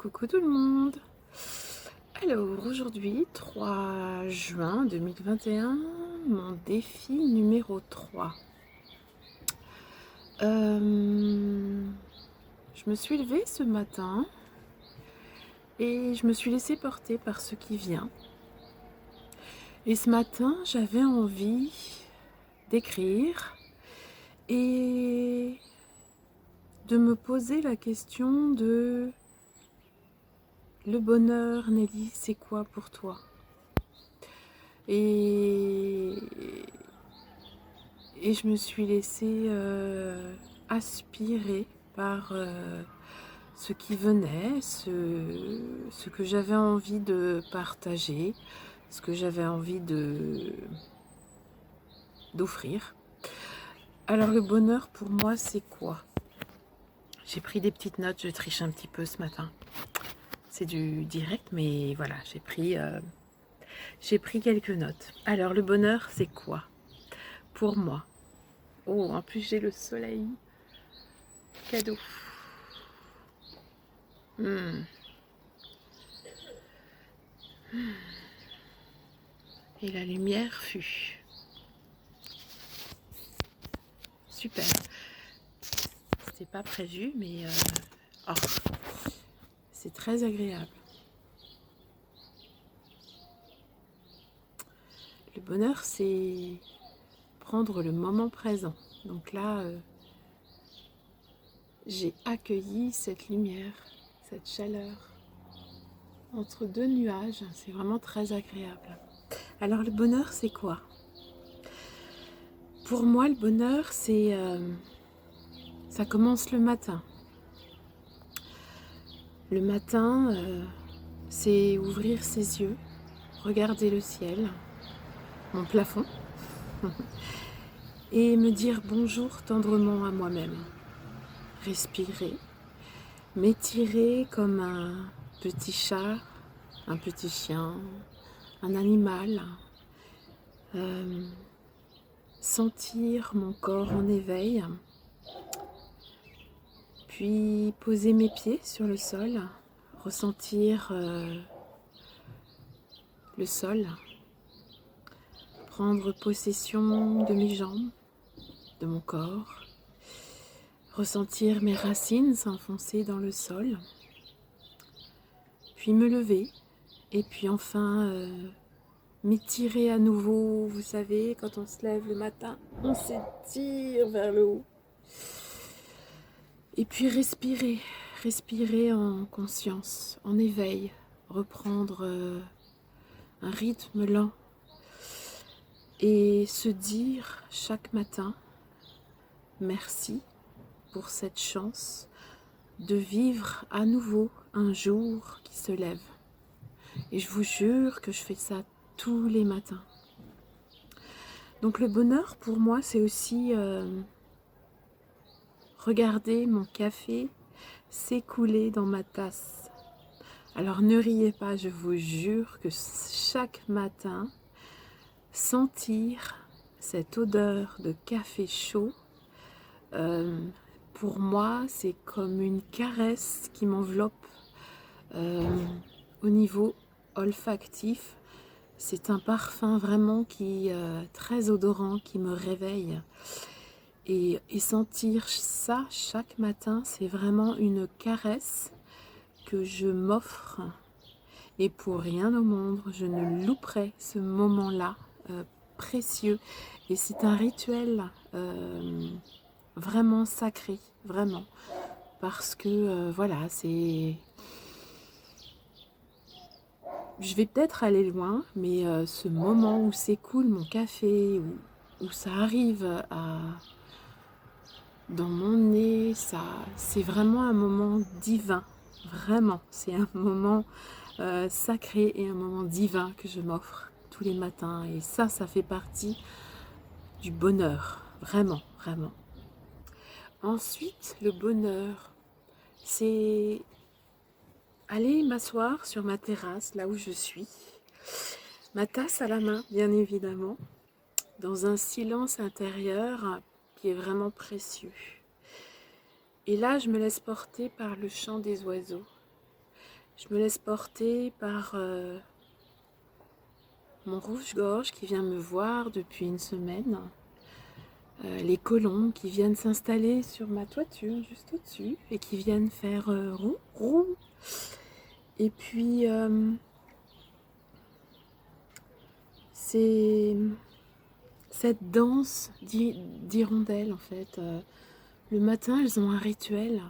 Coucou tout le monde. Alors aujourd'hui 3 juin 2021, mon défi numéro 3. Je me suis levée ce matin et je me suis laissée porter par ce qui vient. Et ce matin j'avais envie d'écrire et de me poser la question de: le bonheur, Nelly, c'est quoi pour toi? Et je me suis laissée aspirer par ce qui venait, ce que j'avais envie de partager, ce que j'avais envie d'offrir. Alors le bonheur pour moi c'est quoi? J'ai pris des petites notes, je triche un petit peu ce matin. C'est du direct mais voilà, j'ai pris quelques notes. Alors le bonheur c'est quoi pour moi? Oh, en plus j'ai le soleil. Cadeau. Et la lumière fut. Super. C'était pas prévu, mais oh, c'est très agréable. Le bonheur, c'est prendre le moment présent. Donc là, j'ai accueilli cette lumière, cette chaleur entre deux nuages. C'est vraiment très agréable. Alors le bonheur, c'est quoi? Pour moi, le bonheur, c'est ça commence le matin. Le matin, c'est ouvrir ses yeux, regarder le ciel, mon plafond, et me dire bonjour tendrement à moi-même. Respirer, m'étirer comme un petit chat, un petit chien, un animal. Sentir mon corps en éveil, puis poser mes pieds sur le sol, ressentir le sol, prendre possession de mes jambes, de mon corps, ressentir mes racines s'enfoncer dans le sol, puis me lever, et puis enfin m'étirer à nouveau. Vous savez, quand on se lève le matin, on s'étire vers le haut. Et puis respirer en conscience, en éveil, reprendre un rythme lent et se dire chaque matin merci pour cette chance de vivre à nouveau un jour qui se lève. Et je vous jure que je fais ça tous les matins. Donc le bonheur pour moi c'est aussi regarder mon café s'écouler dans ma tasse. Alors ne riez pas, je vous jure que chaque matin, sentir cette odeur de café chaud, pour moi c'est comme une caresse qui m'enveloppe au niveau olfactif. C'est un parfum vraiment qui très odorant, qui me réveille. Et sentir ça chaque matin, c'est vraiment une caresse que je m'offre. Et pour rien au monde, je ne louperai ce moment-là précieux. Et c'est un rituel vraiment sacré, vraiment. Parce que voilà, c'est... Je vais peut-être aller loin, mais ce moment où s'écoule mon café, où ça arrive dans mon nez, ça, c'est vraiment un moment divin. Vraiment, c'est un moment sacré et un moment divin que je m'offre tous les matins. Et ça fait partie du bonheur. Vraiment, vraiment. Ensuite, le bonheur, c'est aller m'asseoir sur ma terrasse, là où je suis. Ma tasse à la main, bien évidemment, dans un silence intérieur qui est vraiment précieux. Et là, je me laisse porter par le chant des oiseaux. Je me laisse porter par mon rouge-gorge qui vient me voir depuis une semaine. Les colombes qui viennent s'installer sur ma toiture juste au-dessus et qui viennent faire roux, roux. Et puis c'est cette danse d'hirondelles en fait. Le matin, elles ont un rituel.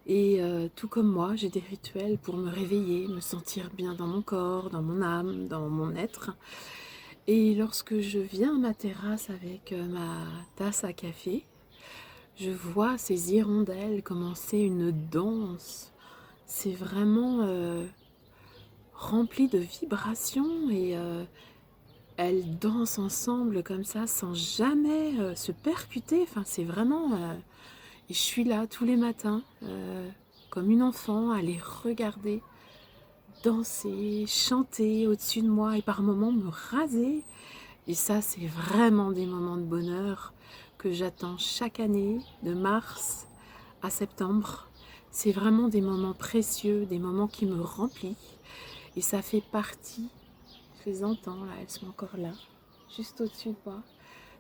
Et tout comme moi, j'ai des rituels pour me réveiller, me sentir bien dans mon corps, dans mon âme, dans mon être. Et lorsque je viens à ma terrasse avec ma tasse à café, je vois ces hirondelles commencer une danse. C'est vraiment rempli de vibrations et elles dansent ensemble comme ça sans jamais se percuter. Enfin, c'est vraiment... et je suis là tous les matins, comme une enfant, à les regarder danser, chanter au-dessus de moi et par moments me raser. Et ça, c'est vraiment des moments de bonheur que j'attends chaque année, de mars à septembre. C'est vraiment des moments précieux, des moments qui me remplissent. Et ça fait partie, je les entends là, elles sont encore là, juste au-dessus de moi.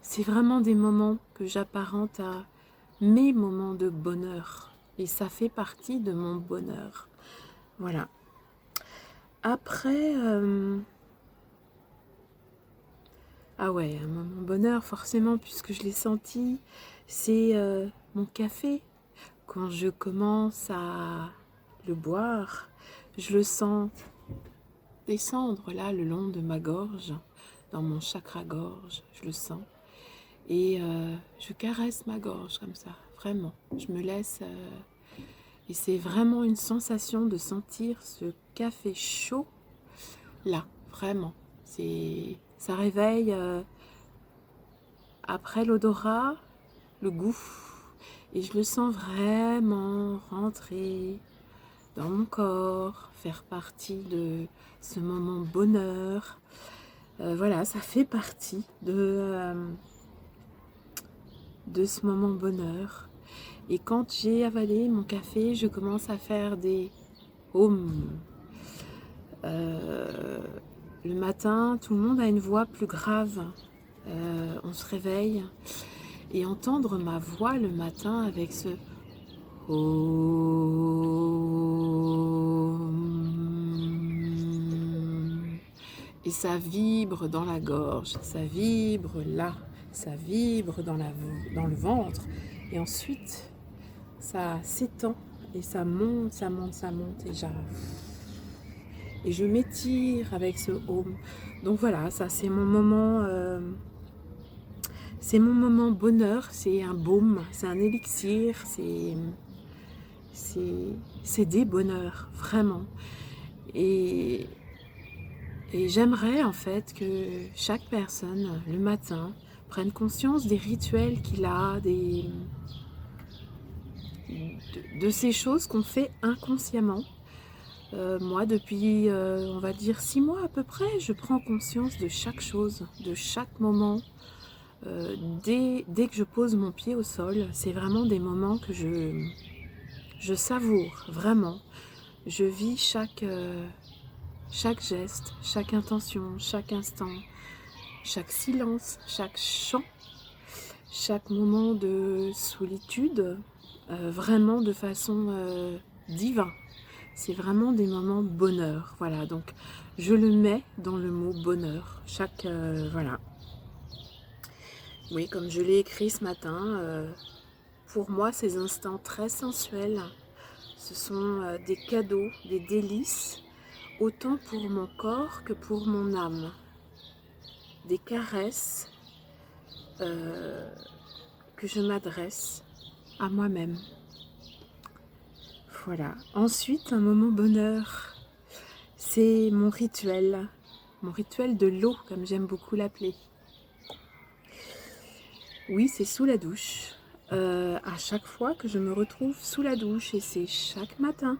C'est vraiment des moments que j'apparente à mes moments de bonheur. Et ça fait partie de mon bonheur. Voilà. Après, ah ouais, un moment bonheur forcément puisque je l'ai senti, c'est mon café. Quand je commence à le boire, je le sens descendre là le long de ma gorge, dans mon chakra-gorge, je le sens. Et je caresse ma gorge comme ça, vraiment. Je me laisse... et c'est vraiment une sensation de sentir ce café chaud là, vraiment. Ça réveille après l'odorat, le goût. Et je le sens vraiment rentrer dans mon corps, faire partie de ce moment bonheur. Voilà, ça fait partie de ce moment bonheur. Et quand j'ai avalé mon café, je commence à faire des hums. Le matin, tout le monde a une voix plus grave. On se réveille et entendre ma voix le matin avec ce hum. Et ça vibre dans la gorge, ça vibre là, ça vibre dans le ventre. Et ensuite, ça s'étend et ça monte, ça monte, ça monte. Et je m'étire avec ce home. Donc voilà, ça c'est mon moment... c'est mon moment bonheur, c'est un baume, c'est un élixir, c'est des bonheurs, vraiment. Et j'aimerais en fait que chaque personne, le matin, prenne conscience des rituels qu'il a, de ces choses qu'on fait inconsciemment. Moi, depuis, on va dire 6 mois à peu près, je prends conscience de chaque chose, de chaque moment. Dès que je pose mon pied au sol, c'est vraiment des moments que je savoure, vraiment. Je vis chaque geste, chaque intention, chaque instant, chaque silence, chaque chant, chaque moment de solitude, vraiment de façon divine. C'est vraiment des moments bonheur. Voilà, donc je le mets dans le mot bonheur. Voilà. Oui, comme je l'ai écrit ce matin, pour moi, ces instants très sensuels, ce sont des cadeaux, des délices, autant pour mon corps que pour mon âme. Des caresses que je m'adresse à moi-même. Voilà. Ensuite, un moment bonheur, c'est mon rituel de l'eau, comme j'aime beaucoup l'appeler. Oui, c'est sous la douche. À chaque fois que je me retrouve sous la douche, et c'est chaque matin,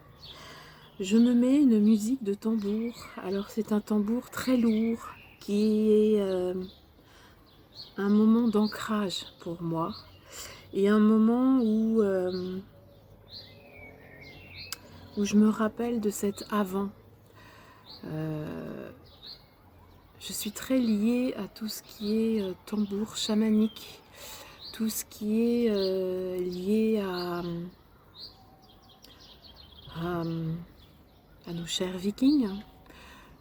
je me mets une musique de tambour. Alors c'est un tambour très lourd qui est un moment d'ancrage pour moi et un moment où où je me rappelle de cet avant. Je suis très liée à tout ce qui est tambour chamanique, tout ce qui est lié à, à nos chers vikings.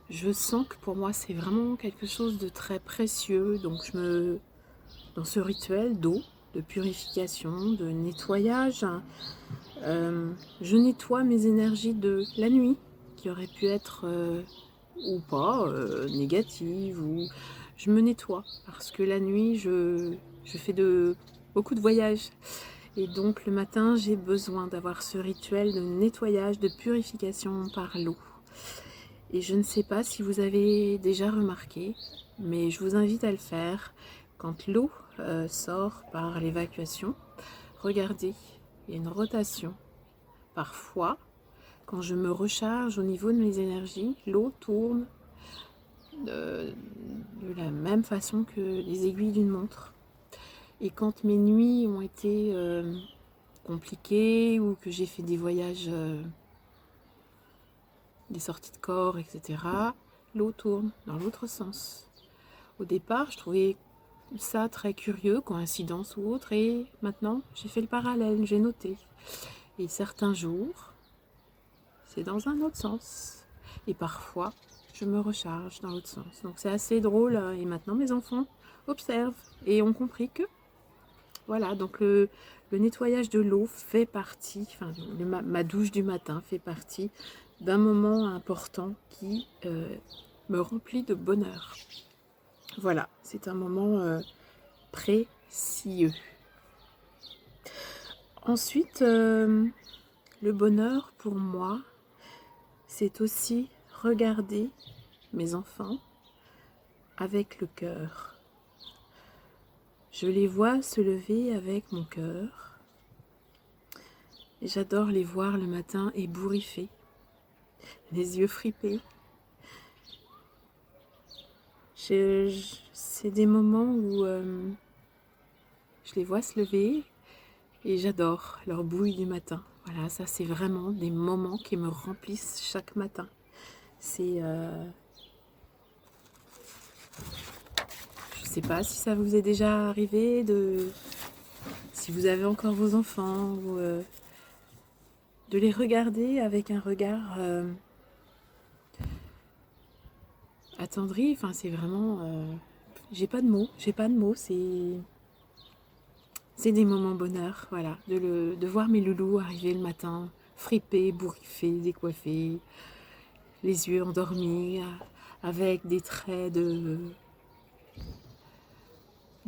Je sens que pour moi c'est vraiment quelque chose de très précieux, donc dans ce rituel d'eau, de purification, de nettoyage, je nettoie mes énergies de la nuit, qui auraient pu être ou pas négatives, ou je me nettoie, parce que la nuit je fais beaucoup de voyages, et donc le matin j'ai besoin d'avoir ce rituel de nettoyage, de purification par l'eau. Et je ne sais pas si vous avez déjà remarqué, mais je vous invite à le faire. Quand l'eau sort par l'évacuation, regardez, il y a une rotation. Parfois, quand je me recharge au niveau de mes énergies, l'eau tourne de la même façon que les aiguilles d'une montre. Et quand mes nuits ont été compliquées, ou que j'ai fait des voyages, des sorties de corps, etc., l'eau tourne dans l'autre sens. Au départ, je trouvais ça très curieux, coïncidence ou autre, et maintenant j'ai fait le parallèle, j'ai noté. Et certains jours, c'est dans un autre sens. Et parfois, je me recharge dans l'autre sens. Donc c'est assez drôle, et maintenant mes enfants observent et ont compris que, voilà, donc le nettoyage de l'eau fait partie, enfin ma douche du matin fait partie d'un moment important qui me remplit de bonheur. Voilà, c'est un moment précieux. Ensuite, le bonheur pour moi, c'est aussi regarder mes enfants avec le cœur. Je les vois se lever avec mon cœur. Et j'adore les voir le matin ébouriffés, les yeux fripés. C'est des moments où je les vois se lever et j'adore leur bouille du matin. Voilà, ça c'est vraiment des moments qui me remplissent chaque matin. C'est... je sais pas si ça vous est déjà arrivé, si vous avez encore vos enfants, ou de les regarder avec un regard attendri. Enfin, c'est vraiment... j'ai pas de mots, c'est des moments bonheur, voilà. De voir mes loulous arriver le matin, fripés, bourriffés, décoiffés, les yeux endormis, avec des traits de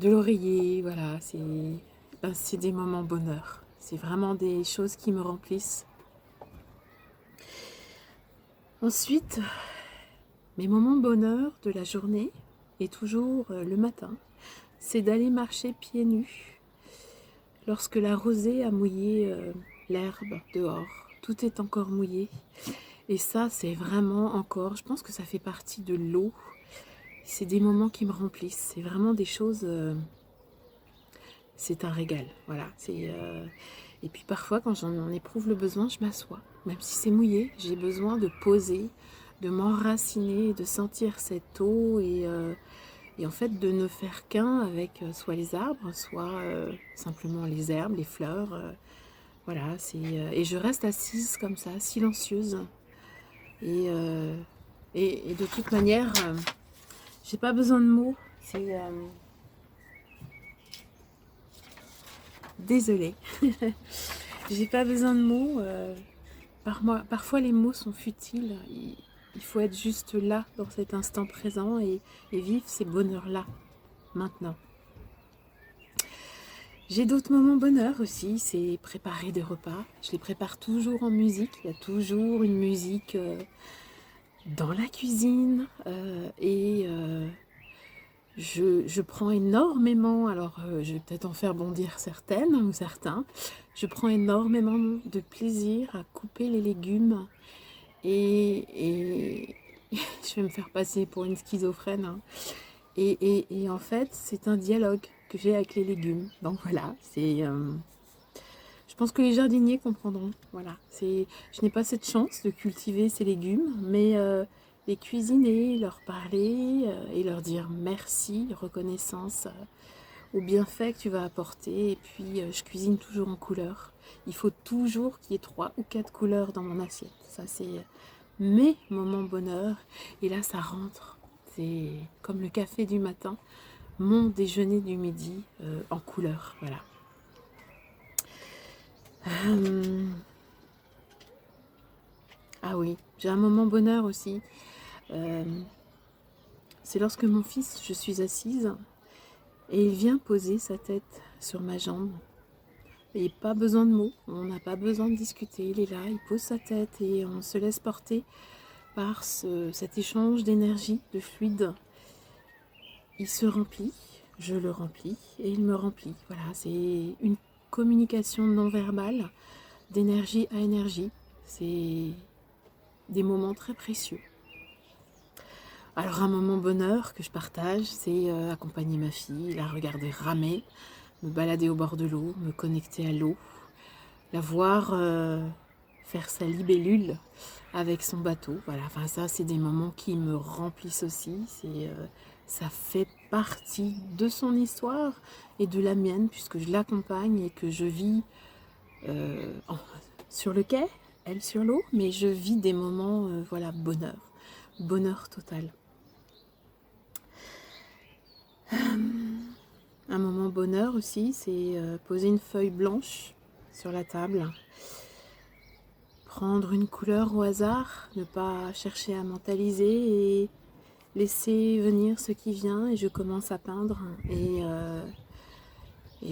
l'oreiller, voilà. C'est des moments bonheur. C'est vraiment des choses qui me remplissent. Ensuite, mes moments bonheur de la journée, et toujours le matin, c'est d'aller marcher pieds nus lorsque la rosée a mouillé l'herbe dehors. Tout est encore mouillé. Et ça, c'est vraiment encore, je pense que ça fait partie de l'eau. C'est des moments qui me remplissent. C'est vraiment des choses... c'est un régal. Voilà. Et puis parfois, quand j'en éprouve le besoin, je m'assois. Même si c'est mouillé, j'ai besoin de poser, de m'enraciner, de sentir cette eau, et en fait de ne faire qu'un avec soit les arbres, soit simplement les herbes, les fleurs. Voilà, et je reste assise comme ça, silencieuse. Et de toute manière, j'ai pas besoin de mots. Désolée. J'ai pas besoin de mots. Parfois les mots sont futiles. Il faut être juste là, dans cet instant présent, et vivre ces bonheurs-là, maintenant. J'ai d'autres moments bonheur aussi, c'est préparer des repas. Je les prépare toujours en musique. Il y a toujours une musique dans la cuisine. Je prends énormément, alors je vais peut-être en faire bondir certaines ou certains, je prends énormément de plaisir à couper les légumes, et je vais me faire passer pour une schizophrène, hein. Et en fait, c'est un dialogue que j'ai avec les légumes. Donc voilà, je pense que les jardiniers comprendront. Voilà, je n'ai pas cette chance de cultiver ces légumes, mais les cuisiner, leur parler et leur dire merci, reconnaissance aux bienfaits que tu vas apporter. Et puis, je cuisine toujours en couleurs. Il faut toujours qu'il y ait 3 ou 4 couleurs dans mon assiette. Ça, c'est mes moments bonheur. Et là, ça rentre. C'est comme le café du matin, mon déjeuner du midi en couleurs. Voilà. Ah oui, j'ai un moment bonheur aussi. C'est lorsque mon fils, je suis assise, et il vient poser sa tête sur ma jambe. Et pas besoin de mots, on n'a pas besoin de discuter, il est là, il pose sa tête et on se laisse porter par cet échange d'énergie, de fluide. Il se remplit, je le remplis et il me remplit. Voilà, c'est une communication non verbale d'énergie à énergie. C'est des moments très précieux. Alors un moment bonheur que je partage, c'est accompagner ma fille, la regarder ramer, me balader au bord de l'eau, me connecter à l'eau, la voir faire sa libellule avec son bateau. Voilà, enfin ça c'est des moments qui me remplissent aussi. Ça fait partie de son histoire et de la mienne puisque je l'accompagne et que je vis sur le quai, elle sur l'eau, mais je vis des moments voilà, bonheur total. Un moment bonheur aussi, c'est poser une feuille blanche sur la table, prendre une couleur au hasard, ne pas chercher à mentaliser et laisser venir ce qui vient et je commence à peindre. Et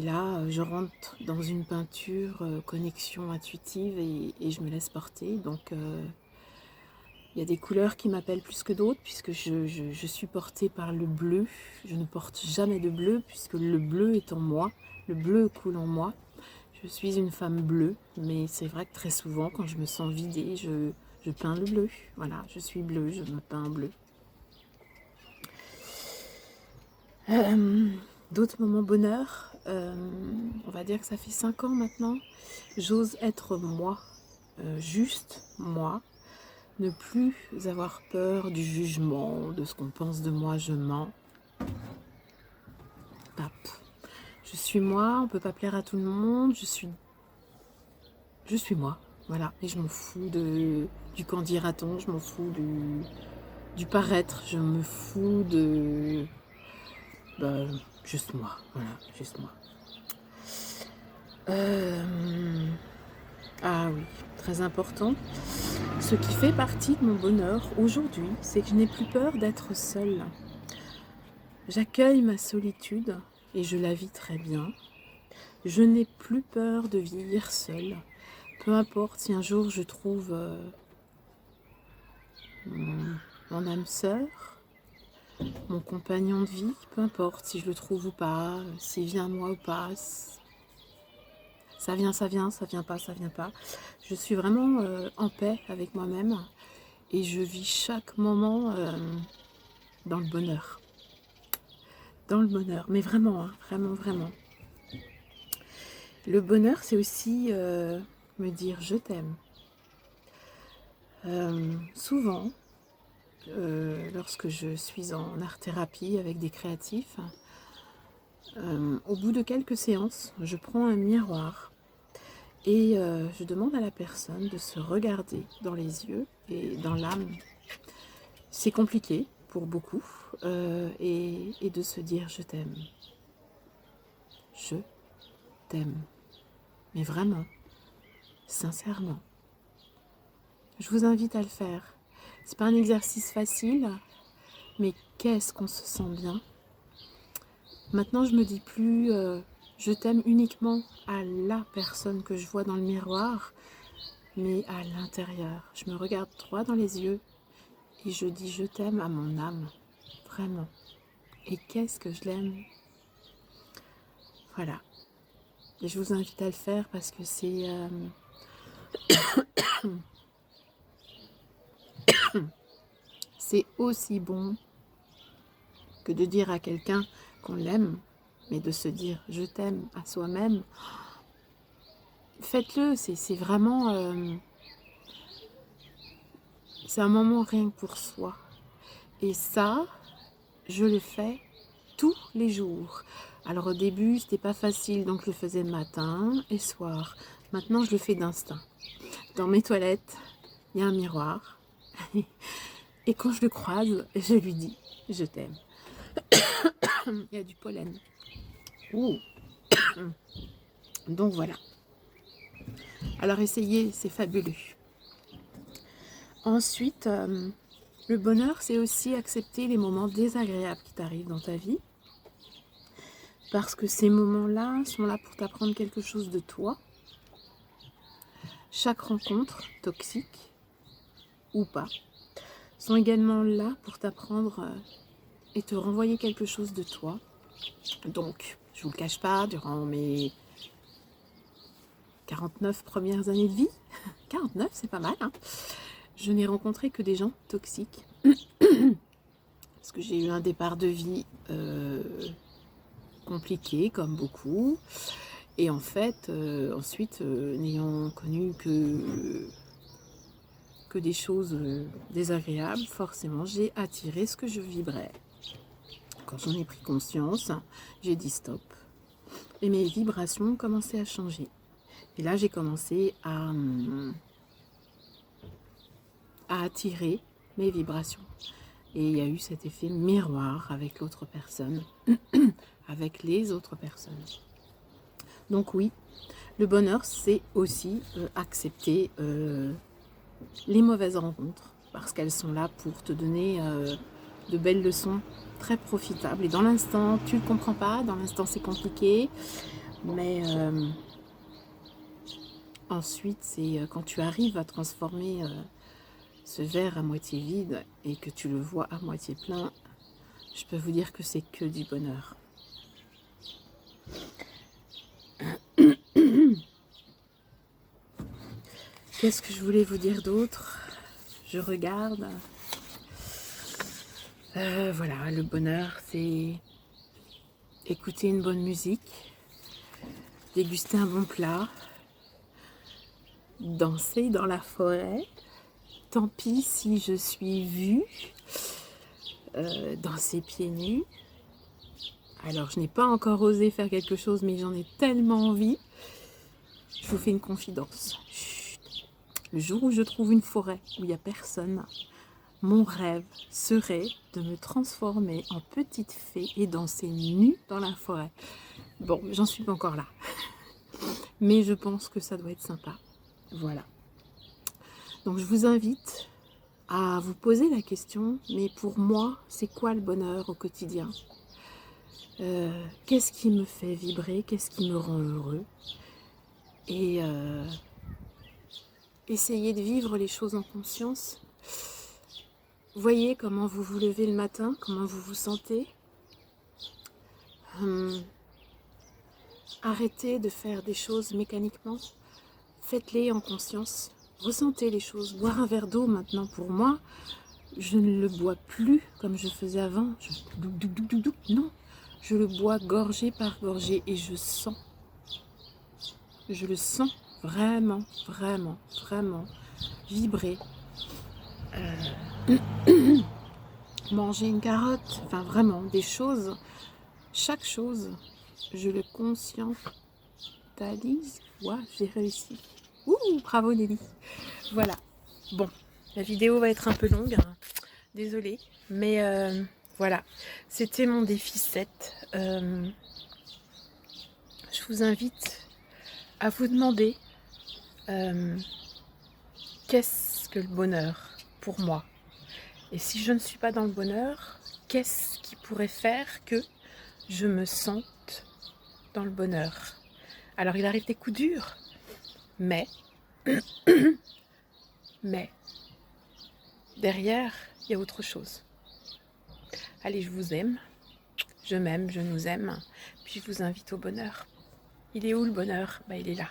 là, je rentre dans une peinture, connexion intuitive et je me laisse porter. Donc, il y a des couleurs qui m'appellent plus que d'autres puisque je suis portée par le bleu. Je ne porte jamais de bleu puisque le bleu est en moi. Le bleu coule en moi. Je suis une femme bleue, mais c'est vrai que très souvent, quand je me sens vidée, je peins le bleu. Voilà, je suis bleue, je me peins en bleu. D'autres moments bonheur, on va dire que ça fait 5 ans maintenant. J'ose être moi, juste moi. Ne plus avoir peur du jugement, de ce qu'on pense de moi, je mens. Pap. Je suis moi, on ne peut pas plaire à tout le monde, je suis moi, voilà. Et je m'en fous du qu'en dira-t-on, je m'en fous du paraître, je me fous de... juste moi, voilà, juste moi. Ah oui, très important. Ce qui fait partie de mon bonheur aujourd'hui, c'est que je n'ai plus peur d'être seule. J'accueille ma solitude et je la vis très bien. Je n'ai plus peur de vivre seule. Peu importe si un jour je trouve mon âme sœur, mon compagnon de vie, peu importe si je le trouve ou pas, s'il vient à moi ou pas. Ça vient, ça vient pas, ça vient pas. Je suis vraiment en paix avec moi-même et je vis chaque moment dans le bonheur. Dans le bonheur, mais vraiment, hein, vraiment, vraiment. Le bonheur, c'est aussi me dire je t'aime. Souvent, lorsque je suis en art-thérapie avec des créatifs, au bout de quelques séances, je prends un miroir et je demande à la personne de se regarder dans les yeux et dans l'âme. C'est compliqué pour beaucoup et de se dire je t'aime. Je t'aime. Mais vraiment, sincèrement. Je vous invite à le faire. C'est pas un exercice facile, mais qu'est-ce qu'on se sent bien. Maintenant, je me dis plus je t'aime uniquement à la personne que je vois dans le miroir, mais à l'intérieur. Je me regarde droit dans les yeux et je dis je t'aime à mon âme, vraiment. Et qu'est-ce que je l'aime. Voilà. Et je vous invite à le faire parce que c'est aussi bon que de dire à quelqu'un qu'on l'aime, mais de se dire je t'aime à soi-même. faites-le, c'est vraiment... c'est un moment rien que pour soi. Et ça, je le fais tous les jours. Alors au début, c'était pas facile, donc je le faisais matin et soir. Maintenant, je le fais d'instinct. Dans mes toilettes, il y a un miroir. Et quand je le croise, je lui dis « Je t'aime ». Il y a du pollen. Ouh. Donc voilà. Alors essayez, c'est fabuleux. Ensuite, le bonheur, c'est aussi accepter les moments désagréables qui t'arrivent dans ta vie. Parce que ces moments-là sont là pour t'apprendre quelque chose de toi. Chaque rencontre, toxique ou pas, sont également là pour t'apprendre et te renvoyer quelque chose de toi. Donc, je ne vous le cache pas, durant mes 49 premières années de vie, 49 c'est pas mal, hein, je n'ai rencontré que des gens toxiques. Parce que j'ai eu un départ de vie compliqué, comme beaucoup. Et en fait, ensuite, n'ayant connu que des choses désagréables, forcément, j'ai attiré ce que je vibrais. Quand j'en ai pris conscience, j'ai dit stop. Et mes vibrations ont commencé à changer. Et là, j'ai commencé à attirer mes vibrations. Et il y a eu cet effet miroir avec l'autre personne, avec les autres personnes. Donc oui, le bonheur, c'est aussi accepter les mauvaises rencontres, parce qu'elles sont là pour te donner de belles leçons très profitables. Et dans l'instant, tu ne le comprends pas, dans l'instant c'est compliqué, mais ensuite, c'est quand tu arrives à transformer ce verre à moitié vide et que tu le vois à moitié plein, je peux vous dire que c'est que du bonheur. Qu'est-ce que je voulais vous dire d'autre? Je regarde. Voilà, le bonheur, c'est écouter une bonne musique, déguster un bon plat, danser dans la forêt. Tant pis si je suis vue danser pieds nus. Alors, je n'ai pas encore osé faire quelque chose, mais j'en ai tellement envie. Je vous fais une confidence. Chut. Le jour où je trouve une forêt où il n'y a personne, mon rêve serait de me transformer en petite fée et danser nue dans la forêt. Bon, j'en suis pas encore là. Mais je pense que ça doit être sympa. Voilà. Donc je vous invite à vous poser la question, mais pour moi, c'est quoi le bonheur au quotidien? Qu'est-ce qui me fait vibrer? Qu'est-ce qui me rend heureux? Et essayez de vivre les choses en conscience. Voyez comment vous vous levez le matin, comment vous vous sentez. Arrêtez de faire des choses mécaniquement. Faites-les en conscience. Ressentez les choses. Boire un verre d'eau maintenant, pour moi, je ne le bois plus comme je faisais avant. Non, je le bois gorgée par gorgée et je sens. Je le sens vraiment, vraiment, vraiment vibrer. Manger une carotte, enfin vraiment des choses. Chaque chose, je le conscientalise. Ouah, j'ai réussi. Ouh, bravo Nelly. Voilà. Bon, la vidéo va être un peu longue. Hein. Désolée. Mais voilà. C'était mon défi 7. Je vous invite à vous demander qu'est-ce que le bonheur pour moi? Et si je ne suis pas dans le bonheur, qu'est-ce qui pourrait faire que je me sente dans le bonheur? Alors il arrive des coups durs, mais derrière, il y a autre chose. Allez, je vous aime, je m'aime, je nous aime, puis je vous invite au bonheur. Il est où le bonheur? Il est là.